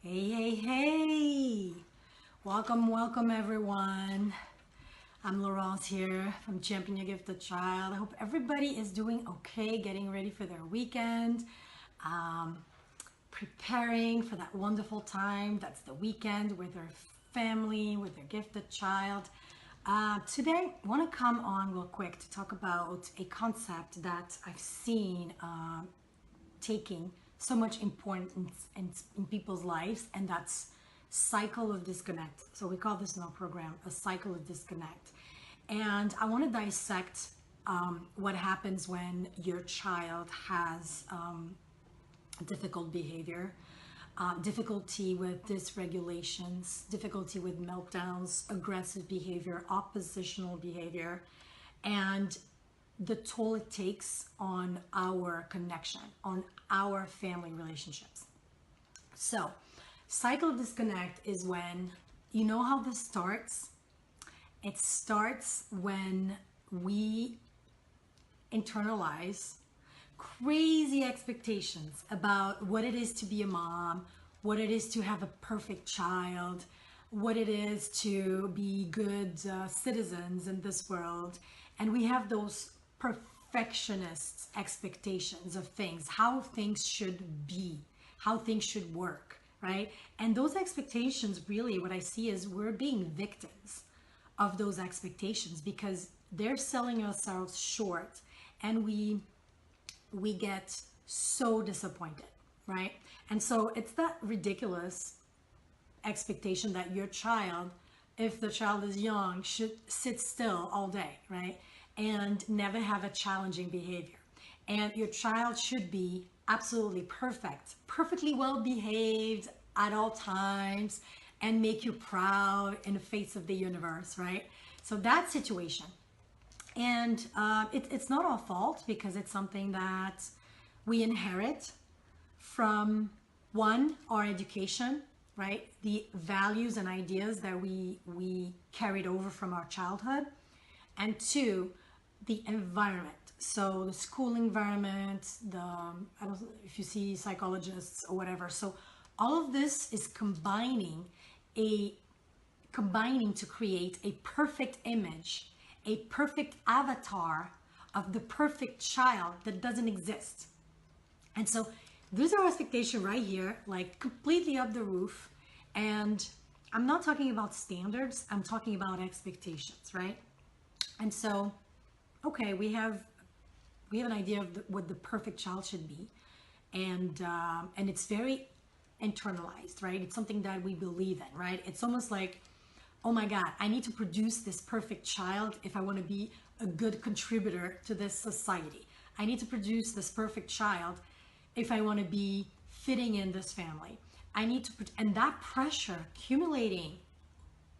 Hey, hey, hey! Welcome everyone. I'm Laurence here from Champion Your Gifted Child. I hope everybody is doing okay, getting ready for their weekend, um, preparing for that wonderful time that's the weekend with their family, with their gifted child. Today, I want to come on real quick to talk about a concept that I've seen taking so much importance in people's lives, and that's cycle of disconnect. So we call this in our program a cycle of disconnect. And I want to dissect what happens when your child has difficult behavior, difficulty with dysregulations, difficulty with meltdowns, aggressive behavior, oppositional behavior, and the toll it takes on our connection, on our family relationships. So, cycle of disconnect is when, you know how this starts? It starts when we internalize crazy expectations about what it is to be a mom, what it is to have a perfect child, what it is to be good citizens in this world. And we have those perfectionist expectations of things, how things should be, how things should work, right? And those expectations, really, what I see is we're being victims of those expectations because they're selling ourselves short, and we get so disappointed, right? And so it's that ridiculous expectation that your child, if the child is young, should sit still all day, right? And never have a challenging behavior. And your child should be absolutely perfect, perfectly well behaved at all times, and make you proud in the face of the universe, right? So that situation. And it's not our fault because it's something that we inherit from, one, our education, right? The values and ideas that we carried over from our childhood. And two, the environment. So the school environment, I don't know if you see psychologists or whatever. So all of this is combining to create a perfect image, a perfect avatar of the perfect child that doesn't exist. And so these are expectations right here, like completely up the roof. And I'm not talking about standards, I'm talking about expectations, right? And so, okay, we have an idea of what the perfect child should be, and it's very internalized, right? It's something that we believe in, right? It's almost like, oh my God, I need to produce this perfect child if I want to be a good contributor to this society. I need to produce this perfect child if I want to be fitting in this family. I need to, and that pressure accumulating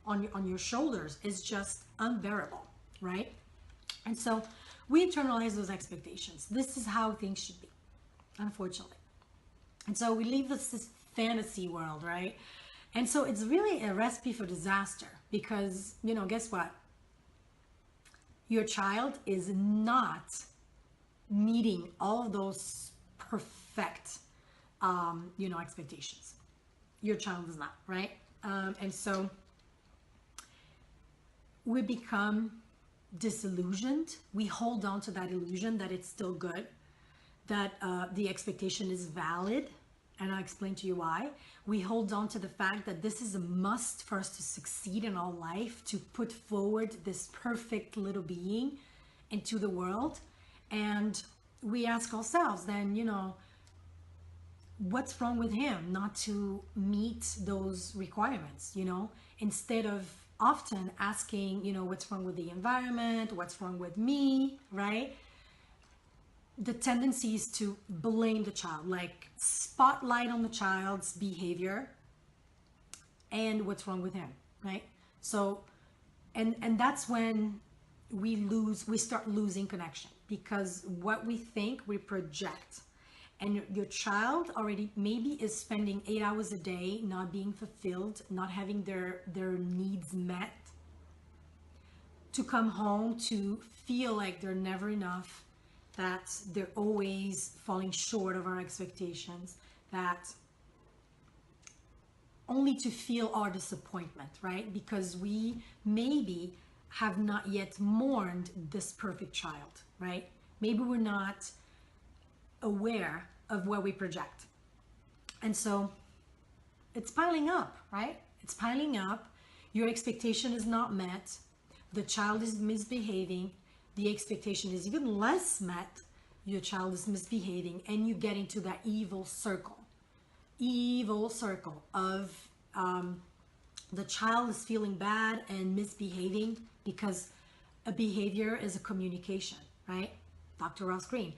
on your shoulders is just unbearable, right? And so we internalize those expectations. This is how things should be, unfortunately. And so we leave this fantasy world, right? And so it's really a recipe for disaster because, guess what? Your child is not meeting all of those perfect, expectations. Your child is not, right? And so we become disillusioned. We hold on to that illusion that it's still good, that the expectation is valid, and I'll explain to you why. We hold on to the fact that this is a must for us to succeed in our life, to put forward this perfect little being into the world. And we ask ourselves then, what's wrong with him not to meet those requirements, instead of often asking, what's wrong with the environment, what's wrong with me, right? The tendency is to blame the child, like spotlight on the child's behavior and what's wrong with him, right? So, and that's when we start losing connection, because what we think we project. And your child already maybe is spending 8 hours a day not being fulfilled, not having their needs met, to come home to feel like they're never enough, that they're always falling short of our expectations, that only to feel our disappointment, right? Because we maybe have not yet mourned this perfect child, right? Maybe we're not aware of what we project. And so it's piling up, right? It's piling up. Your expectation is not met. The child is misbehaving. The expectation is even less met. Your child is misbehaving, and you get into that evil circle of the child is feeling bad and misbehaving, because a behavior is a communication, right? Dr. Ross Green,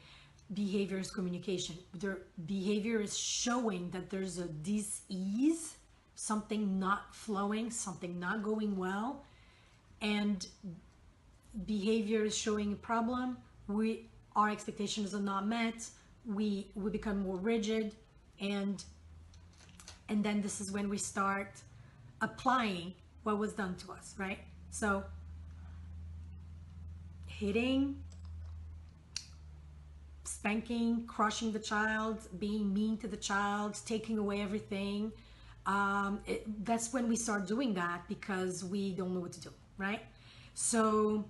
behavior is communication. Their behavior is showing that there's a dis-ease, something not flowing, something not going well, and behavior is showing a problem. Our expectations are not met. We become more rigid, and then this is when we start applying what was done to us, right? So hitting, spanking, crushing the child, being mean to the child, taking away everything. That's when we start doing that because we don't know what to do, right? So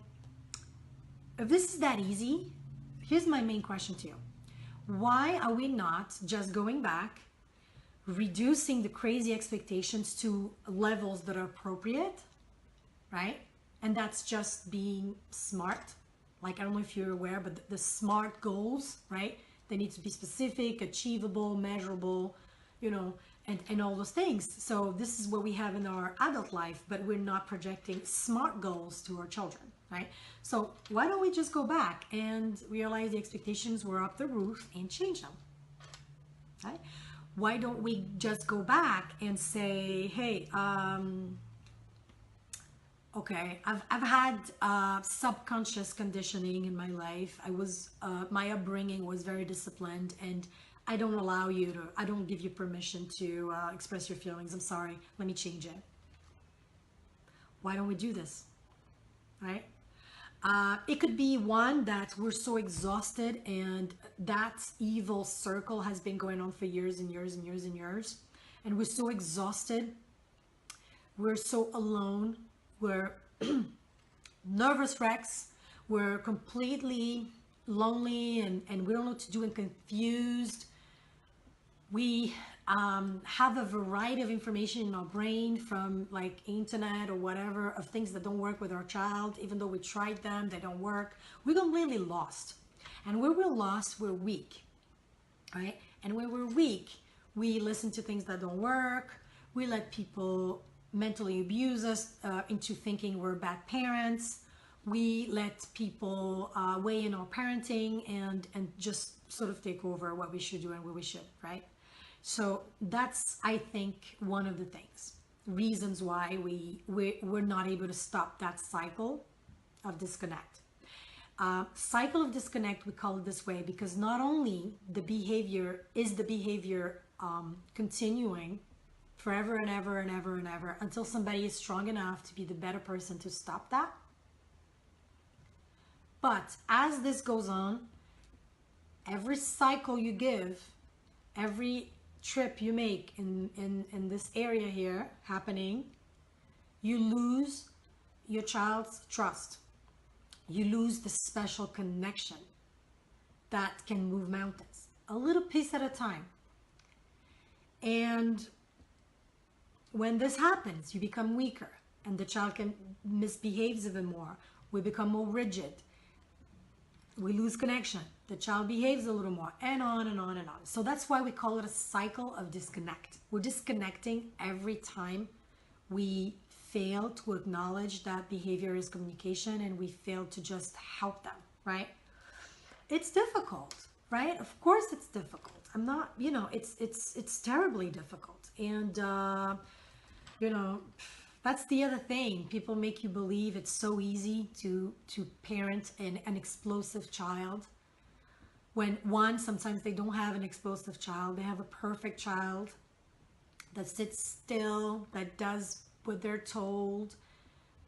if this is that easy, here's my main question to you. Why are we not just going back, reducing the crazy expectations to levels that are appropriate, right? And that's just being smart. Like, I don't know if you're aware, but the SMART goals, right? They need to be specific, achievable, measurable, and all those things. So this is what we have in our adult life, but we're not projecting SMART goals to our children, right? So why don't we just go back and realize the expectations were up the roof and change them, right? Why don't we just go back and say, hey, okay, I've had subconscious conditioning in my life. My upbringing was very disciplined, and I don't give you permission to express your feelings. I'm sorry, let me change it. Why don't we do this, right? It could be one that we're so exhausted, and that evil circle has been going on for years and years and years and years. And we're so exhausted. We're so alone. We're nervous wrecks. We're completely lonely, and we don't know what to do, and confused. We have a variety of information in our brain from like internet or whatever, of things that don't work with our child. Even though we tried them, they don't work. We're completely lost. And when we're lost, we're weak, right? And when we're weak, we listen to things that don't work. We let people mentally abuse us into thinking we're bad parents. We let people weigh in our parenting and just sort of take over what we should do and what we should, right? So that's, I think, one of the reasons why we're not able to stop that cycle of disconnect. Cycle of disconnect, we call it this way because not only the behavior continuing forever and ever and ever and ever until somebody is strong enough to be the better person to stop that, but as this goes on, every cycle you give, every trip you make in this area here happening, you lose your child's trust. You lose the special connection that can move mountains, a little piece at a time. And when this happens, you become weaker, and the child can misbehave even more. We become more rigid. We lose connection. The child behaves a little more, and on and on and on. So that's why we call it a cycle of disconnect. We're disconnecting every time we fail to acknowledge that behavior is communication, and we fail to just help them, right? It's difficult, right? Of course it's difficult. I'm not, it's terribly difficult. And, that's the other thing. People make you believe it's so easy to parent an explosive child. When sometimes they don't have an explosive child. They have a perfect child that sits still, that does what they're told,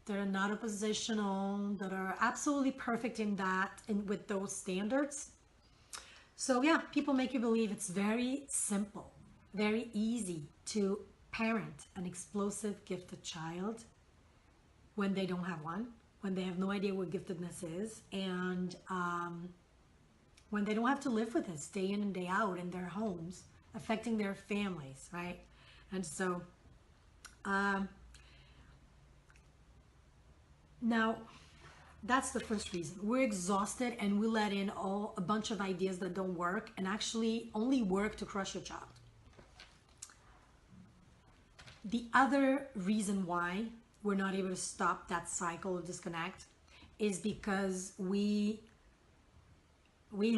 that are not oppositional, that are absolutely perfect in that, and with those standards. So yeah, people make you believe it's very simple, very easy to parent an explosive, gifted child when they don't have one, when they have no idea what giftedness is, and when they don't have to live with this day in and day out in their homes, affecting their families, right? And so now that's the first reason. We're exhausted and we let in a bunch of ideas that don't work and actually only work to crush your child. The other reason why we're not able to stop that cycle of disconnect is because we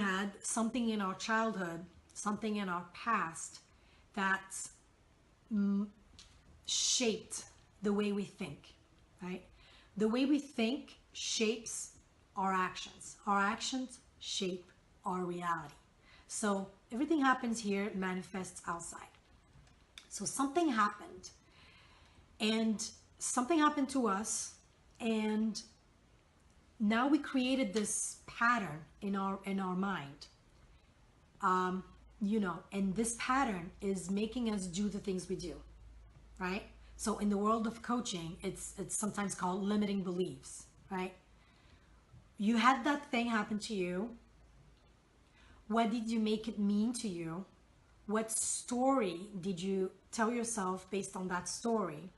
had something in our childhood, something in our past that shaped the way we think, right? The way we think shapes our actions. Our actions shape our reality. So everything happens here, it manifests outside. So something happened, and something happened to us, and now we created this pattern in our mind. And this pattern is making us do the things we do, right? So in the world of coaching, it's sometimes called limiting beliefs, right? You had that thing happen to you. What did you make it mean to you? What story did you tell yourself based on that story?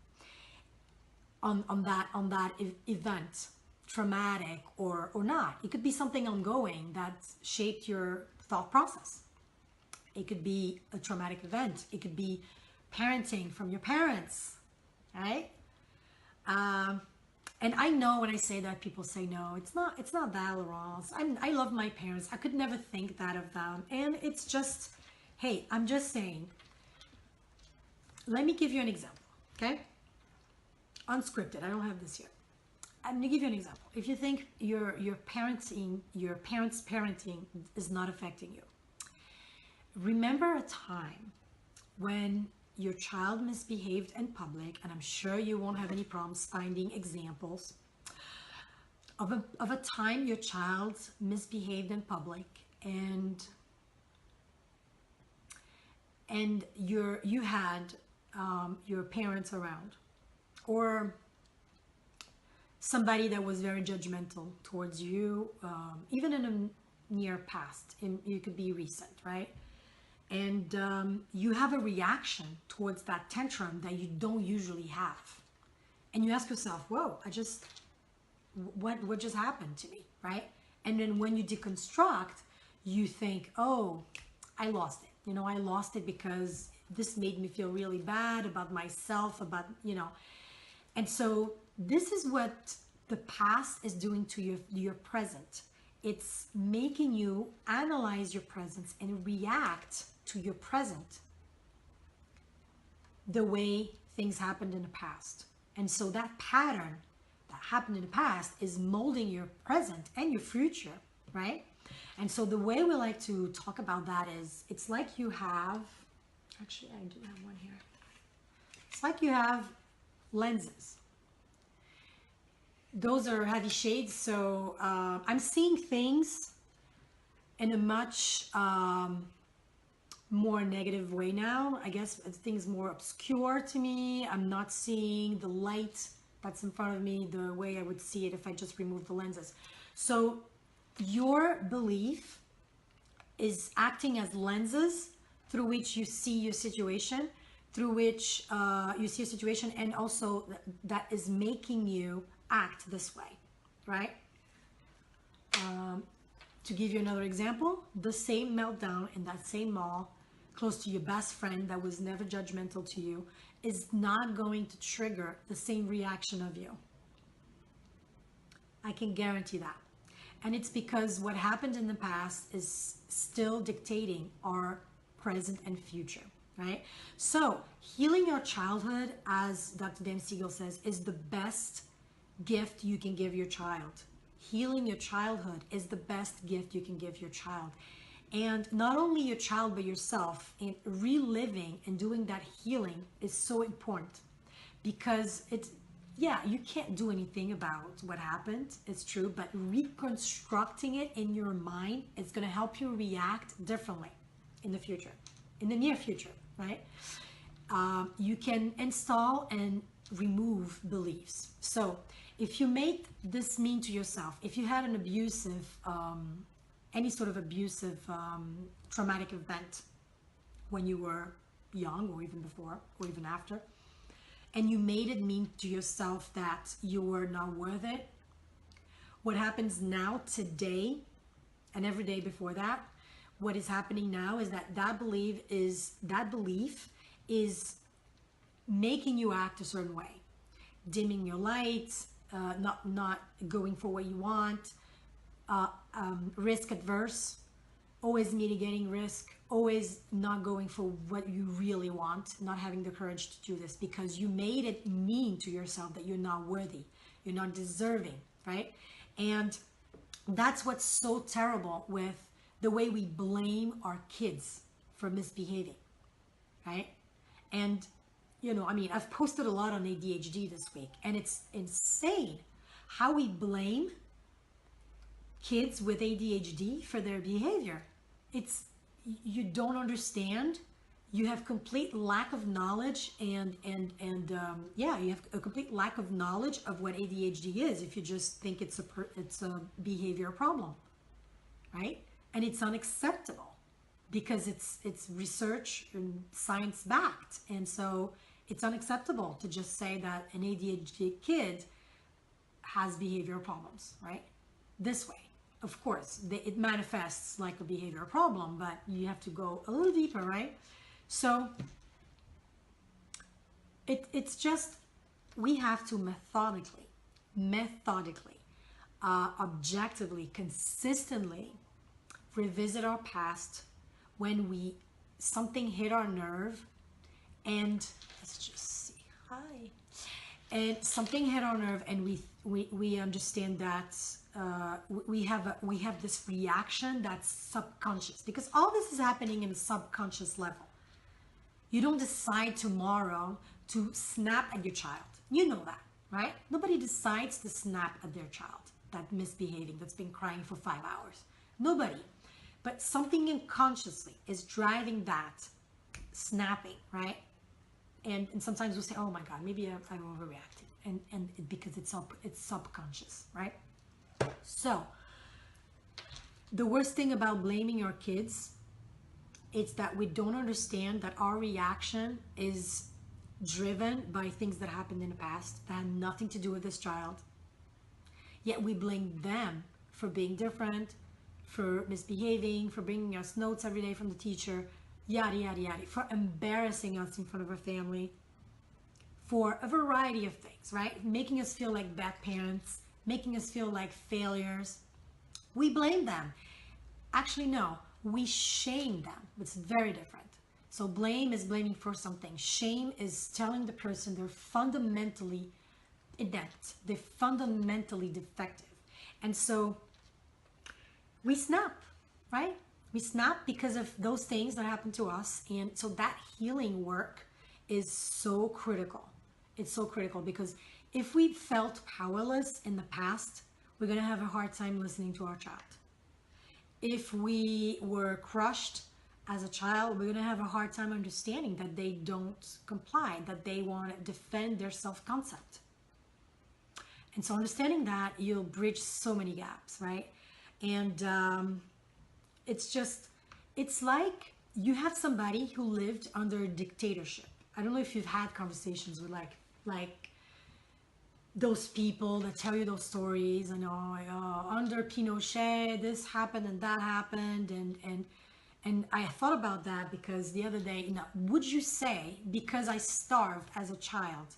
On that event, traumatic or not. It could be something ongoing that shaped your thought process. It could be a traumatic event. It could be parenting from your parents, right? And I know when I say that, people say, no, it's not that, Laurence. I love my parents. I could never think that of them. And it's just, hey, I'm just saying, let me give you an example, okay? Unscripted, I don't have this here. I'm gonna give you an example. If you think your parents' parenting is not affecting you, remember a time when your child misbehaved in public, and I'm sure you won't have any problems finding examples of a time your child misbehaved in public, and you had your parents around, or somebody that was very judgmental towards you, even in a near past, it could be recent, right? And you have a reaction towards that tantrum that you don't usually have. And you ask yourself, whoa, what just happened to me, right? And then when you deconstruct, you think, oh, I lost it. I lost it because this made me feel really bad about myself, And so this is what the past is doing to your present. It's making you analyze your presence and react to your present the way things happened in the past. And so that pattern that happened in the past is molding your present and your future, right? And so the way we like to talk about that is, it's like you have, actually I do have one here. It's like you have lenses. Those are heavy shades, so I'm seeing things in a much more negative way now. I guess things more obscure to me. I'm not seeing the light that's in front of me the way I would see it if I just removed the lenses. So your belief is acting as lenses through which you see your situation, through which you see a situation, and also that is making you act this way, right? To give you another example, the same meltdown in that same mall close to your best friend that was never judgmental to you is not going to trigger the same reaction of you. I can guarantee that. And it's because what happened in the past is still dictating our present and future, right? So healing your childhood, as Dr. Dan Siegel says, is the best gift you can give your child. Healing your childhood is the best gift you can give your child. And not only your child, but yourself. And reliving and doing that healing is so important, because you can't do anything about what happened, it's true, but reconstructing it in your mind is going to help you react differently in the future, in the near future, right? you can install and remove beliefs. So if you made this mean to yourself, if you had an abusive, any sort of abusive traumatic event when you were young, or even before, or even after, and you made it mean to yourself that you were not worth it, what happens now, today, and every day before that, what is happening now is that belief is making you act a certain way, dimming your lights, not going for what you want, risk adverse, always mitigating risk, always not going for what you really want, not having the courage to do this because you made it mean to yourself that you're not worthy, you're not deserving, right? And that's what's so terrible with the way we blame our kids for misbehaving, right? And I mean, I've posted a lot on ADHD this week, and it's insane how we blame kids with ADHD for their behavior. You don't understand. You have complete lack of knowledge, and yeah, you have a complete lack of knowledge of what ADHD is if you just think it's a behavior problem, right? And it's unacceptable because it's research and science backed, and so it's unacceptable to just say that an ADHD kid has behavioral problems, right? This way. Of course, it manifests like a behavioral problem, but you have to go a little deeper, right? So it's just, we have to methodically, objectively, consistently revisit our past when something hit our nerve, and let's just see, hi, and something hit our nerve, and we understand that we have this reaction that's subconscious, because all this is happening in a subconscious level. You don't decide tomorrow to snap at your child. You know that, right? Nobody decides to snap at their child that's misbehaving, that's been crying for 5 hours. Nobody. But something unconsciously is driving that snapping, right? And sometimes we'll say, oh my God, maybe I overreacted. And because it's subconscious, right? So the worst thing about blaming our kids, it's that we don't understand that our reaction is driven by things that happened in the past that had nothing to do with this child. Yet we blame them for being different, for misbehaving, for bringing us notes every day from the teacher, yada, yada, yada, for embarrassing us in front of our family, for a variety of things, right? Making us feel like bad parents, making us feel like failures. We blame them. Actually, no, we shame them. It's very different. So blame is blaming for something. Shame is telling the person they're fundamentally inept. They're fundamentally defective. And so we snap, right? We snap because of those things that happened to us. And so that healing work is so critical. It's so critical because if we felt powerless in the past, we're going to have a hard time listening to our child. If we were crushed as a child, we're going to have a hard time understanding that they don't comply, that they want to defend their self-concept. And so understanding that, you'll bridge so many gaps, right? And it's like you have somebody who lived under a dictatorship. I don't know if you've had conversations with like those people that tell you those stories, and under Pinochet this happened and that happened, and I thought about that because the other day, would you say, because I starved as a child,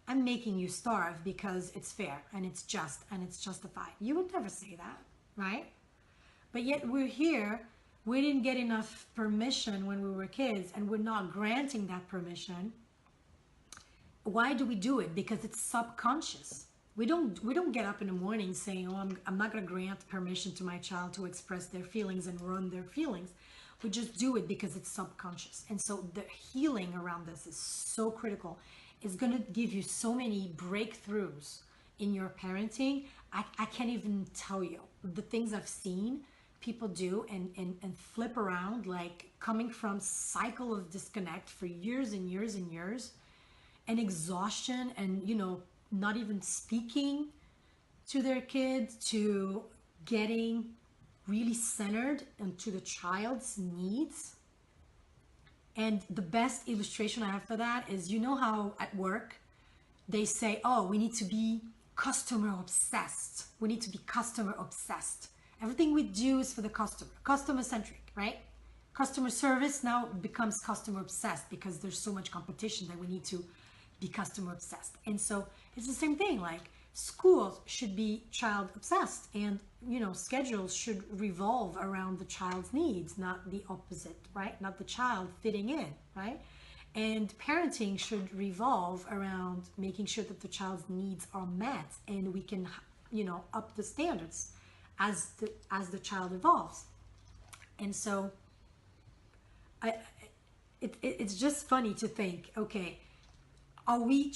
I'm making you starve because it's fair and it's just and it's justified? You would never say that, right? But yet we're here, we didn't get enough permission when we were kids, and we're not granting that permission. Why do we do it? Because it's subconscious. We don't get up in the morning saying, oh, I'm not going to grant permission to my child to express their feelings and run their feelings. We just do it because it's subconscious. And so the healing around this is so critical. It's going to give you so many breakthroughs in your parenting. I can't even tell you the things I've seen people do and flip around, like coming from cycle of disconnect for years and years and years, and exhaustion, and not even speaking to their kids, to getting really centered into the child's needs. And the best illustration I have for that is, how at work they say, oh, we need to be customer obsessed. We need to be customer obsessed. Everything we do is for the customer centric, right? Customer service now becomes customer obsessed because there's so much competition that we need to be customer obsessed. And so it's the same thing, like schools should be child obsessed, and schedules should revolve around the child's needs, not the opposite, right? Not the child fitting in, right? And parenting should revolve around making sure that the child's needs are met, and we can up the standards as the child evolves. And so it's just funny to think, okay, are we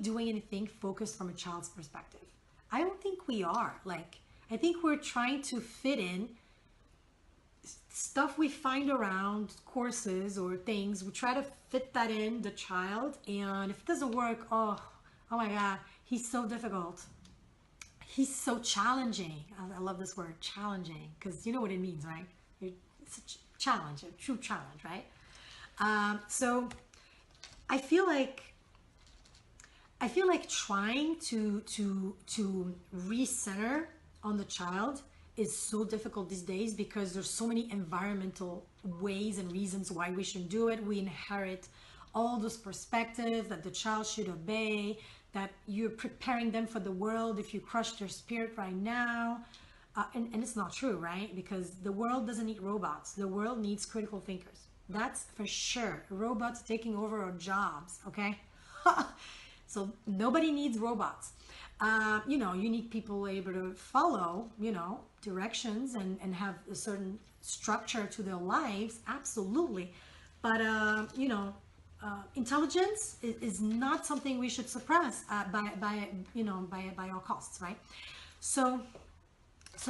doing anything focused from a child's perspective? I don't think we are. Like, I think we're trying to fit in stuff we find around courses or things. We try to fit that in the child, and if it doesn't work, oh my God, he's so difficult. He's so challenging. I love this word, challenging, because you know what it means, right? It's a challenge, a true challenge, right? So I feel like trying to recenter on the child is so difficult these days, because there's so many environmental ways and reasons why we shouldn't do it. We inherit all those perspectives that the child should obey, that you're preparing them for the world if you crush their spirit right now. And it's not true, right? Because the world doesn't need robots. The world needs critical thinkers. That's for sure. Robots taking over our jobs, okay? So nobody needs robots. You need people able to follow, directions and have a certain structure to their lives, absolutely. But, intelligence is not something we should suppress by all costs, right? So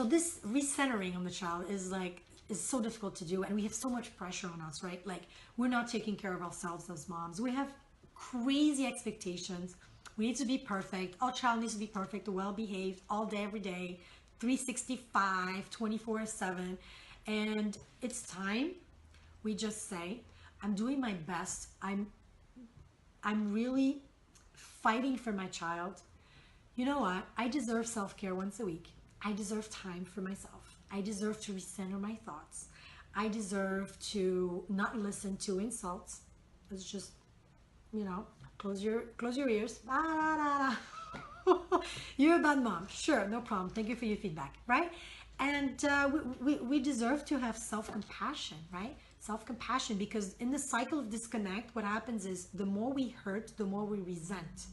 this recentering on the child is so difficult to do, and we have so much pressure on us, right? Like, we're not taking care of ourselves as moms. We have crazy expectations. We need to be perfect. Our child needs to be perfect, well behaved all day, every day, 365, 24/7. And it's time we just say, I'm doing my best. I'm really fighting for my child. You know what? I deserve self-care once a week. I deserve time for myself. I deserve to recenter my thoughts. I deserve to not listen to insults. It's just, close your ears. You're a bad mom. Sure, no problem. Thank you for your feedback, right? And we deserve to have self-compassion, right? Self-compassion, because in the cycle of disconnect, what happens is the more we hurt, the more we resent.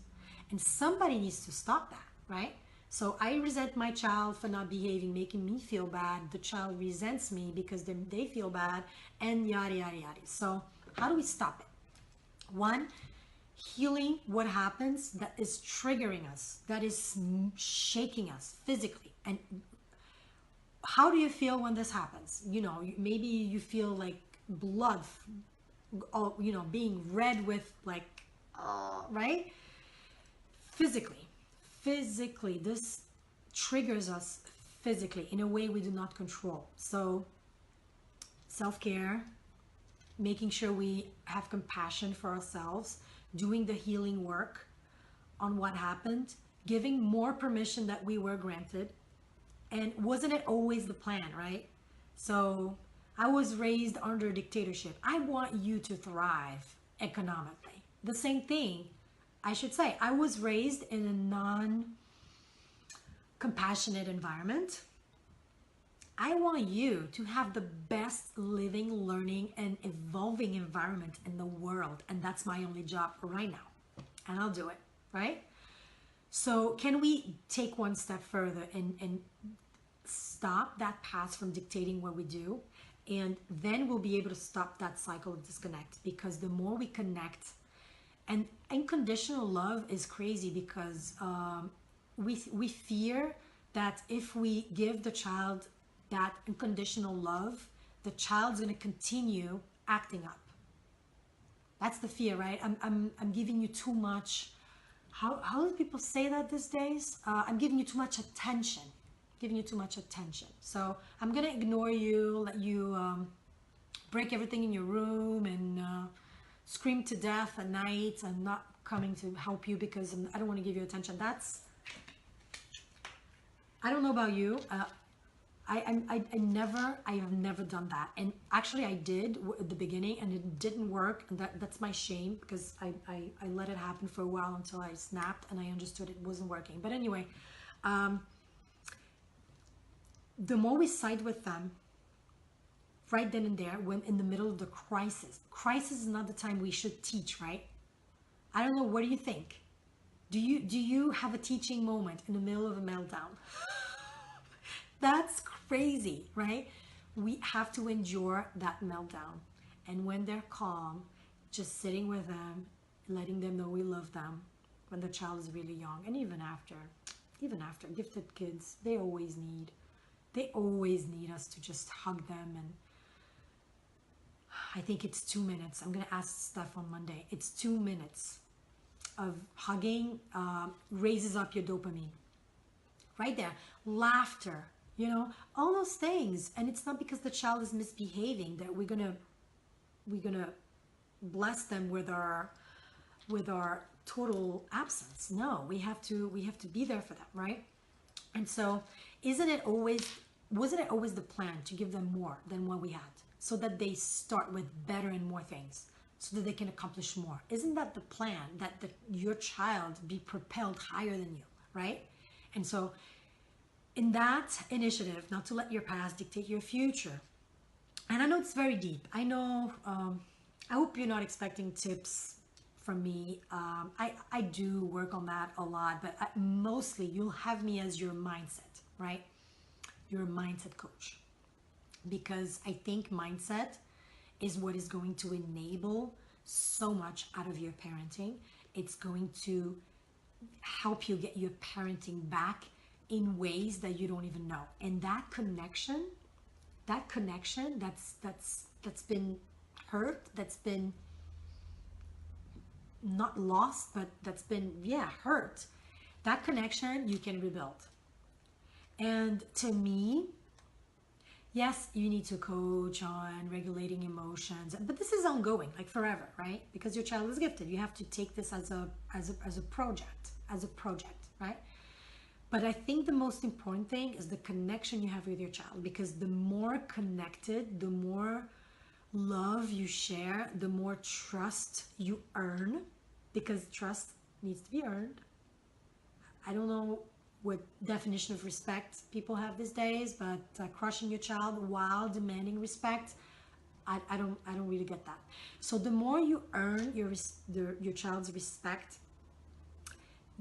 And somebody needs to stop that, right? So I resent my child for not behaving, making me feel bad. The child resents me because they feel bad, and yada, yada, yada. So how do we stop it? One, healing what happens that is triggering us, that is shaking us physically. And how do you feel when this happens? Maybe you feel like blood, being red with right? Physically, this triggers us physically in a way we do not control. So self-care, making sure we have compassion for ourselves, doing the healing work on what happened, giving more permission that we were granted. And wasn't it always the plan, right? So I was raised under dictatorship. I want you to thrive economically. The same thing, I should say. I was raised in a non-compassionate environment. I want you to have the best living, learning, and evolving environment in the world. And that's my only job right now. And I'll do it, right? So can we take one step further and stop that past from dictating what we do? And then we'll be able to stop that cycle of disconnect, because the more we connect, and unconditional love is crazy, because we fear that if we give the child that unconditional love, the child's going to continue acting up. That's the fear, right? I'm giving you too much. How do people say that these days? I'm giving you too much attention. Giving you too much attention. So I'm going to ignore you, let you break everything in your room and scream to death at night and not coming to help you because I don't want to give you attention. That's, I don't know about you. I have never done that. And actually I did at the beginning and it didn't work. And that's my shame because I let it happen for a while until I snapped and I understood it wasn't working. But anyway, the more we side with them, right then and there, when in the middle of the crisis is not the time we should teach, right? I don't know, what do you think? Do you have a teaching moment in the middle of a meltdown? That's crazy, right? We have to endure that meltdown. And when they're calm, just sitting with them, letting them know we love them when the child is really young. And even after gifted kids, they always need us to just hug them. And I think it's 2 minutes. I'm going to ask Steph on Monday. It's 2 minutes of hugging, raises up your dopamine. Right there. Laughter, all those things. And it's not because the child is misbehaving that we're gonna bless them with our total absence. No, we have to be there for them, right? And so wasn't it always the plan to give them more than what we had, so that they start with better and more things, so that they can accomplish more? Isn't that the plan, that your child be propelled higher than you, right? And so in that initiative, not to let your past dictate your future. And I know it's very deep. I know, I hope you're not expecting tips from me. I do work on that a lot, but mostly you'll have me as your mindset, right? Your mindset coach. Because I think mindset is what is going to enable so much out of your parenting. It's going to help you get your parenting back in ways that you don't even know. And that connection that's been hurt, that's been not lost, but that's been hurt, that connection you can rebuild. And to me, yes, you need to coach on regulating emotions, but this is ongoing, like forever, right? Because your child is gifted. You have to take this as a project, right? But I think the most important thing is the connection you have with your child, because the more connected, the more love you share, the more trust you earn, because trust needs to be earned. I don't know what definition of respect people have these days, but crushing your child while demanding respect, I don't really get that. So the more you earn your child's respect,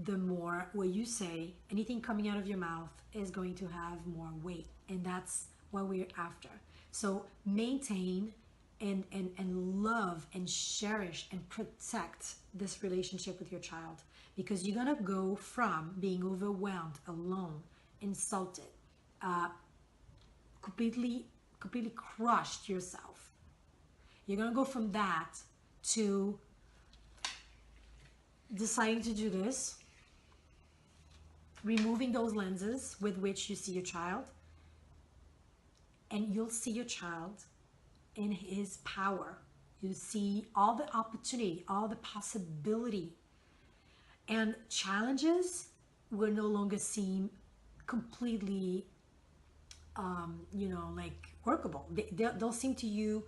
the more what you say, anything coming out of your mouth, is going to have more weight. And that's what we're after. So maintain and love and cherish and protect this relationship with your child, because you're gonna go from being overwhelmed, alone, insulted, completely crushed yourself. You're gonna go from that to deciding to do this, removing those lenses with which you see your child, and you'll see your child in his power. You see all the opportunity, all the possibility, and challenges will no longer seem completely, like workable. They'll seem to you,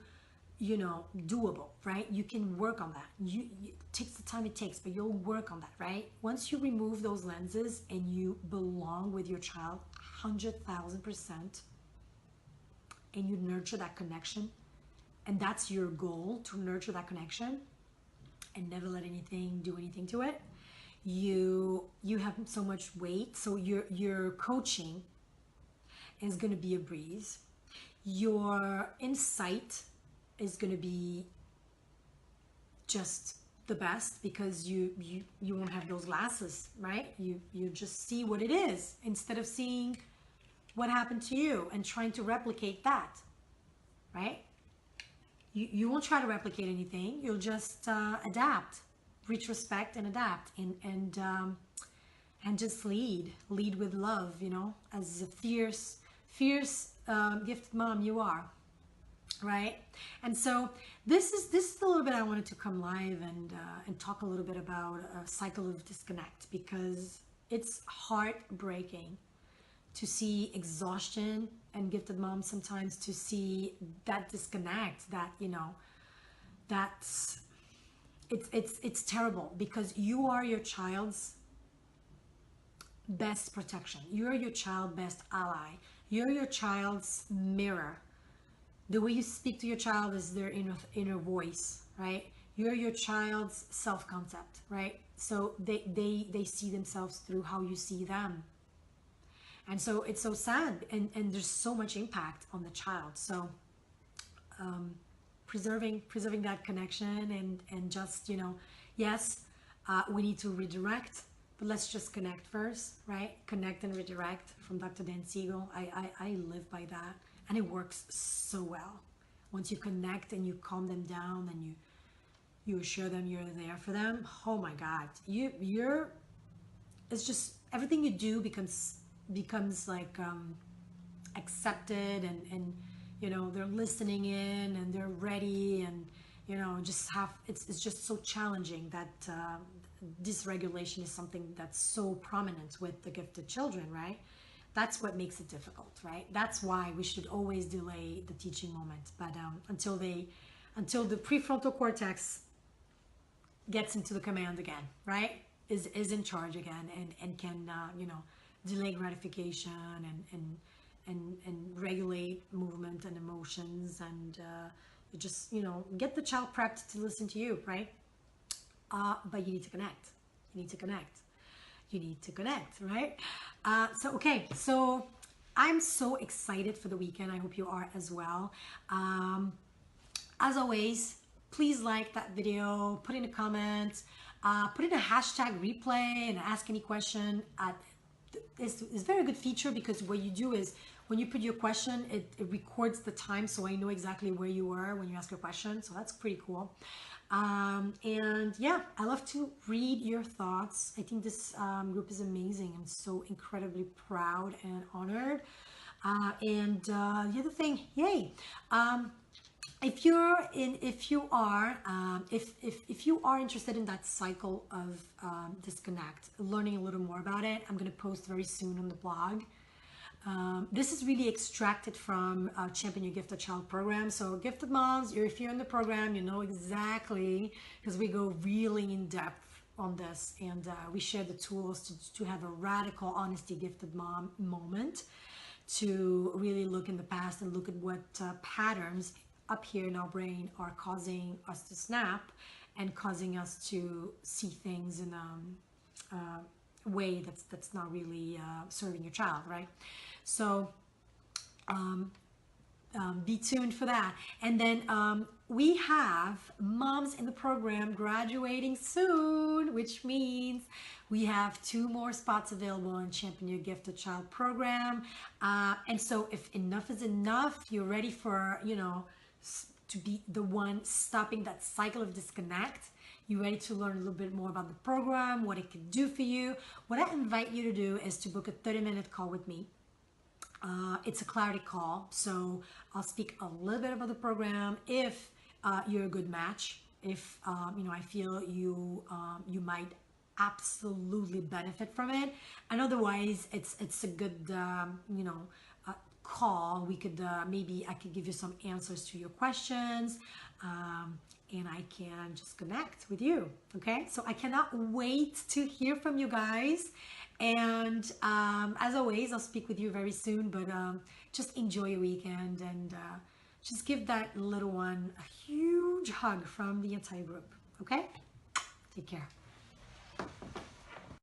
doable, right? You can work on that. It takes the time it takes, but you'll work on that, right? Once you remove those lenses and you belong with your child 100,000%, and you nurture that connection, and that's your goal, to nurture that connection and never let anything do anything to it, you have so much weight. So your coaching is going to be a breeze. Your insight is going to be just the best, because you won't have those glasses, right? You just see what it is instead of seeing what happened to you and trying to replicate that, right? You won't try to replicate anything. You'll just adapt, retrospect, and adapt, and just lead with love. You know, as a fierce gifted mom you are, right? And so this is a little bit I wanted to come live and talk a little bit about a cycle of disconnect, because it's heartbreaking to see exhaustion and gifted moms sometimes to see that disconnect, that that's it's terrible, because you are your child's best protection, you're your child's best ally, you're your child's mirror. The way you speak to your child is their inner voice, right? You're your child's self-concept, right? So they see themselves through how you see them. And so it's so sad, and there's so much impact on the child. So preserving that connection, and just, yes, we need to redirect, but let's just connect first, right? Connect and redirect, from Dr. Dan Siegel. I live by that, and it works so well. Once you connect and you calm them down, and you assure them you're there for them, oh my God, you're it's just everything you do becomes like accepted, and they're listening in, and they're ready, and just have it's just so challenging that dysregulation is something that's so prominent with the gifted children, right? That's what makes it difficult, right? That's why we should always delay the teaching moment, but until the prefrontal cortex gets into the command again, right? Is in charge again, and can delay gratification, and regulate movement and emotions, and just get the child prepped to listen to you, right? But you need to connect. You need to connect. You need to connect, right? So I'm so excited for the weekend. I hope you are as well. As always, please like that video, put in a comment, put in a hashtag replay, and ask any question. It's a very good feature, because what you do is when you put your question, it records the time, so I know exactly where you were when you ask your question. So that's pretty cool. And yeah, I love to read your thoughts. I think this group is amazing. I'm so incredibly proud and honored. And the other thing, yay! If you are interested in that cycle of disconnect, learning a little more about it, I'm going to post very soon on the blog. This is really extracted from Champion Your Gifted Child program. So gifted moms, if you're in the program, you know exactly, because we go really in depth on this, and we share the tools to have a radical honesty gifted mom moment, to really look in the past and look at what patterns up here in our brain are causing us to snap, and causing us to see things in a way that's not really serving your child, right? So be tuned for that. And then we have moms in the program graduating soon, which means we have 2 more spots available in Champion Your Gifted Child program. And so if enough is enough, you're ready for, to be the one stopping that cycle of disconnect, you're ready to learn a little bit more about the program, what it can do for you, what I invite you to do is to book a 30-minute call with me. It's a clarity call, so I'll speak a little bit about the program. If you're a good match, if I feel you might absolutely benefit from it, and otherwise it's a good call. We could maybe I could give you some answers to your questions, and I can just connect with you. Okay, so I cannot wait to hear from you guys. And as always, I'll speak with you very soon, but just enjoy your weekend, and just give that little one a huge hug from the entire group. Okay, take care.